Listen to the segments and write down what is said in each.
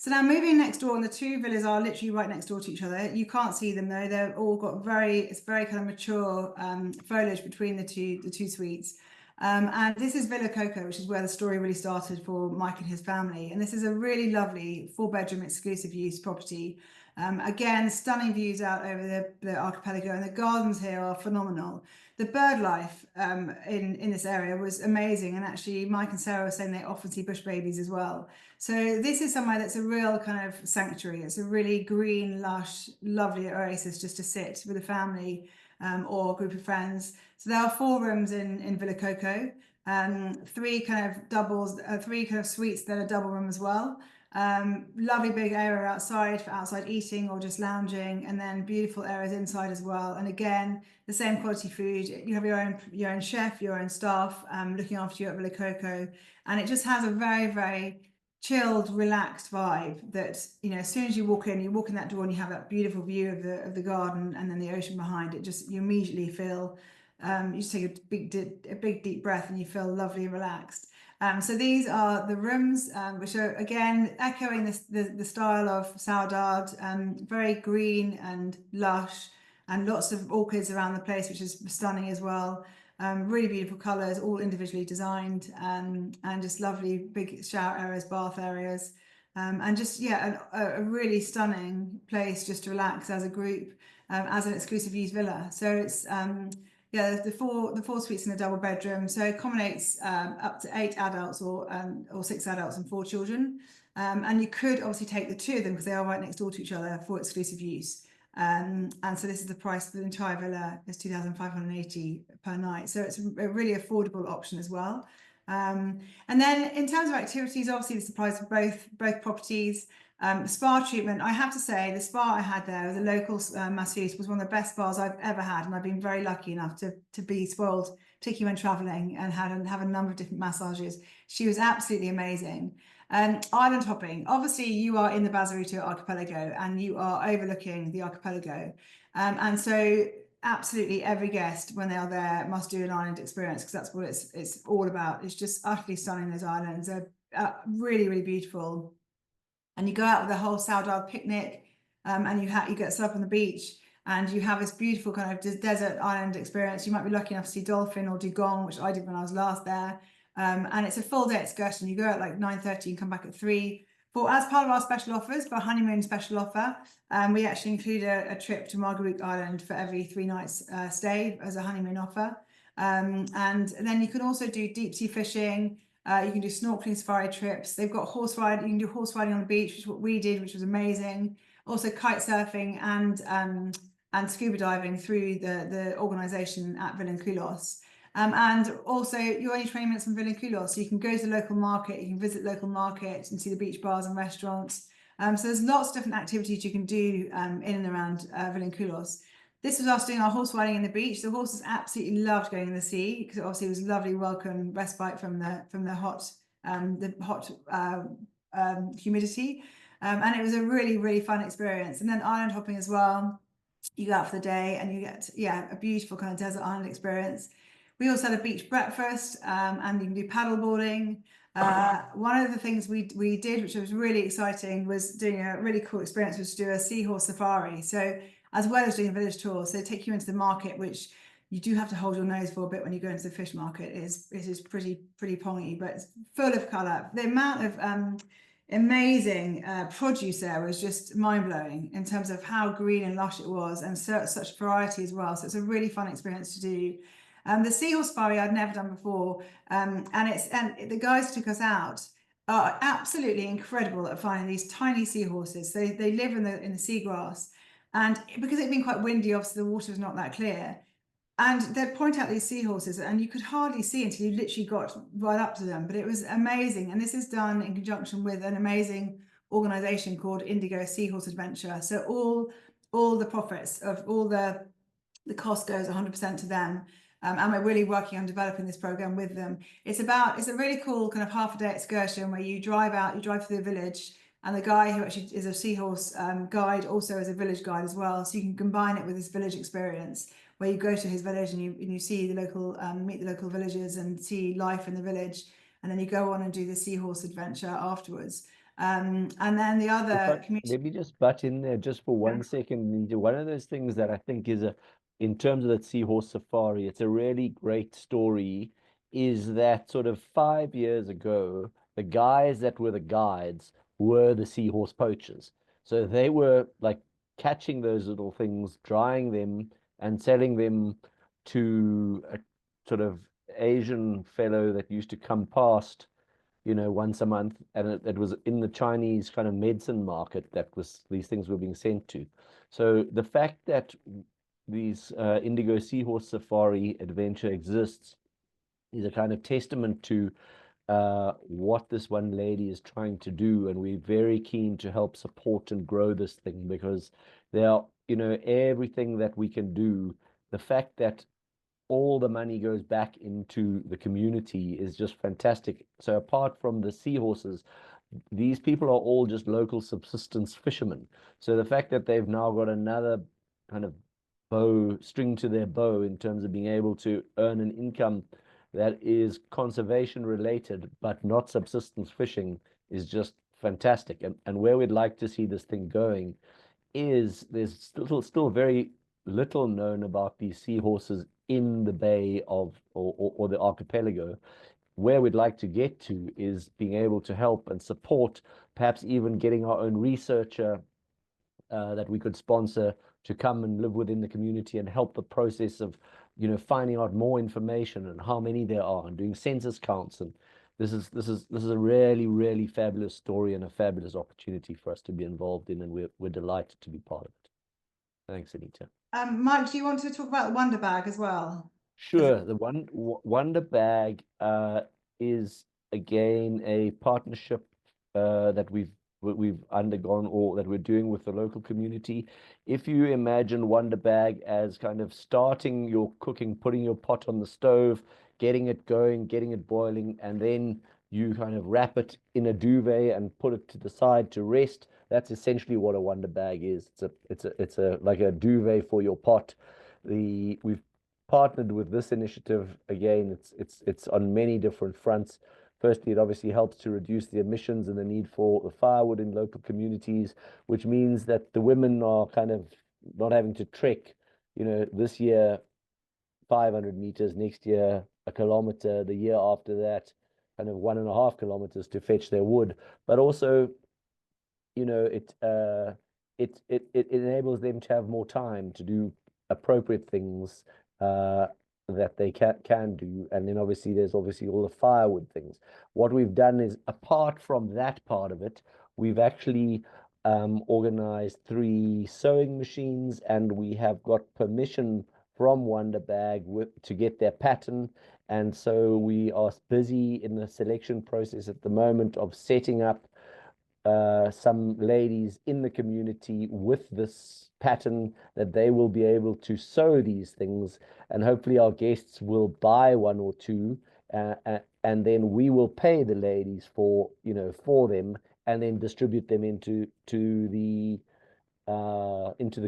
So now moving next door, and the two villas are literally right next door to each other. You can't see them though; they've all got it's very kind of mature foliage between the two suites. And this is Villa Coco, which is where the story really started for Mike and his family. And this is a really lovely 4-bedroom exclusive use property. Again, stunning views out over the archipelago, and the gardens here are phenomenal. The bird life in this area was amazing, and actually Mike and Sarah were saying they often see bush babies as well. So this is somewhere that's a real kind of sanctuary. It's a really green, lush, lovely oasis just to sit with a family or a group of friends. So there are 4 rooms in Villa Coco, 3 kind of doubles, 3 kind of suites that are double room as well. Lovely big area outside for outside eating or just lounging, and then beautiful areas inside as well. And again, the same quality food. You have your own chef, your own staff looking after you at Villa Coco, and it just has a very, very chilled, relaxed vibe that, you know, as soon as you walk in that door and you have that beautiful view of the garden and then the ocean behind it, just you immediately feel you just take a big deep breath and you feel lovely and relaxed. So these are the rooms, which are again echoing the style of Saudade, very green and lush, and lots of orchids around the place, which is stunning as well. Really beautiful colours, all individually designed, and just lovely big shower areas, bath areas, and just a really stunning place just to relax as a group, as an exclusive use villa. So it's the four suites in a double bedroom, so accommodates up to 8 adults or 6 adults and 4 children. And you could obviously take the 2 of them because they are right next door to each other for exclusive use. And so this is the price for the entire villa is 2,580 per night. So it's a really affordable option as well. And then in terms of activities, obviously this applies for both properties. Spa treatment, I have to say, the spa I had there with a local masseuse was one of the best spas I've ever had, and I've been very lucky enough to be spoiled, particularly when traveling, and have a number of different massages. She was absolutely amazing. Island hopping, obviously you are in the Bazaruto archipelago and you are overlooking the archipelago, and so absolutely every guest when they are there must do an island experience, because that's what it's all about. It's just utterly stunning. Those islands are really, really beautiful. And you go out with the whole Saudade picnic, and you get set up on the beach, and you have this beautiful kind of desert island experience. You might be lucky enough to see dolphin or dugong, which I did when I was last there. And it's a full day excursion. You go at like 9:30 and come back at 3. As part of our special offers, for a honeymoon special offer, we actually include a trip to Marguerite Island for every 3 nights stay as a honeymoon offer. And then you can also do deep sea fishing. You can do snorkeling safari trips. They've got horse ride. You can do horse riding on the beach, which is what we did, which was amazing. Also kite surfing and scuba diving through the organisation at Vilanculos. And also you're only 20 minutes from Vilanculos, so you can go to the local market, you can visit local market and see the beach bars and restaurants. So there's lots of different activities you can do in and around Vilanculos. This was us doing our horse riding in the beach. The horses absolutely loved going in the sea because obviously it was a lovely welcome respite from the hot humidity, and it was a really, really fun experience. And then island hopping as well. You go out for the day and you get a beautiful kind of desert island experience. We also had a beach breakfast, and you can do paddle boarding. One of the things we did, which was really exciting, was doing a really cool experience, was to do a seahorse safari. So as well as doing a village tour, so they take you into the market, which you do have to hold your nose for a bit when you go into the fish market. It is pretty pongy, but it's full of colour. The amount of amazing produce there was just mind-blowing in terms of how green and lush it was, and such variety as well. So it's a really fun experience to do. The seahorse safari I'd never done before, and the guys who took us out are absolutely incredible at finding these tiny seahorses. They live in the seagrass, and because it'd been quite windy, obviously the water was not that clear. And they'd point out these seahorses, and you could hardly see until you literally got right up to them. But it was amazing. And this is done in conjunction with an amazing organisation called Indigo Seahorse Adventure. So all the profits of all the cost goes 100% to them. And we're really working on developing this program with them. It's a really cool kind of half-a-day excursion where you drive through the village, and the guy who actually is a seahorse guide also is a village guide as well. So you can combine it with this village experience where you go to his village and you see the local, meet the local villagers and see life in the village. And then you go on and do the seahorse adventure afterwards. And then the other community. Let me just butt in there just for Yeah. 1 second, Nita. One of those things that I think is in terms of that seahorse safari, it's a really great story, is that sort of 5 years ago, the guys that were the guides were the seahorse poachers. So they were like catching those little things, drying them, and selling them to a sort of Asian fellow that used to come past, once a month, and it was in the Chinese kind of medicine market that these things were being sent to. So the fact that these Indigo Seahorse Safari adventure exists is a kind of testament to what this one lady is trying to do, and we're very keen to help support and grow this thing because there are, everything that we can do. The fact that all the money goes back into the community is just fantastic. So apart from the seahorses, these people are all just local subsistence fishermen. So the fact that they've now got another kind of bow string to their bow in terms of being able to earn an income that is conservation related but not subsistence fishing is just fantastic. And where we'd like to see this thing going is there's still very little known about these seahorses in the bay of or the archipelago. Where we'd like to get to is being able to help and support, perhaps even getting our own researcher that we could sponsor to come and live within the community and help the process of, finding out more information and how many there are and doing census counts. And this is a really, really fabulous story and a fabulous opportunity for us to be involved in, and we're delighted to be part of it. Thanks, Anita. Mike, do you want to talk about the Wonder Bag as well? Sure. The Wonder Bag is again a partnership that we've undergone or that we're doing with the local community. If you imagine Wonder Bag as kind of starting your cooking, putting your pot on the stove, getting it going, getting it boiling, and then you kind of wrap it in a duvet and put it to the side to rest. That's essentially what a Wonder Bag is. It's a like a duvet for your pot. We've partnered with this initiative. Again, it's on many different fronts. Firstly, it obviously helps to reduce the emissions and the need for the firewood in local communities, which means that the women are kind of not having to trek, this year 500 meters, next year a kilometer, the year after that kind of 1.5 kilometers to fetch their wood. But also, you know, it enables them to have more time to do appropriate things uh, that they can do. And then obviously there's obviously all the firewood things. What we've done is, apart from that part of it, we've actually organized 3 sewing machines, and we have got permission from Wonder Bag to get their pattern. And so we are busy in the selection process at the moment of setting up some ladies in the community with this pattern that they will be able to sew these things, and hopefully our guests will buy 1 or 2, and then we will pay the ladies for them, and then distribute them into the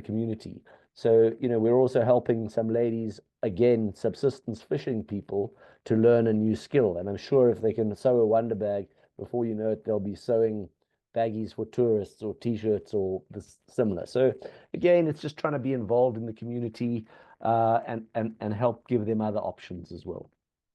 community. So, we're also helping some ladies, again, subsistence fishing people, to learn a new skill. And I'm sure if they can sew a Wonder Bag, before you know it, they'll be sewing baggies for tourists or t-shirts or this similar. So again, it's just trying to be involved in the community and help give them other options as well.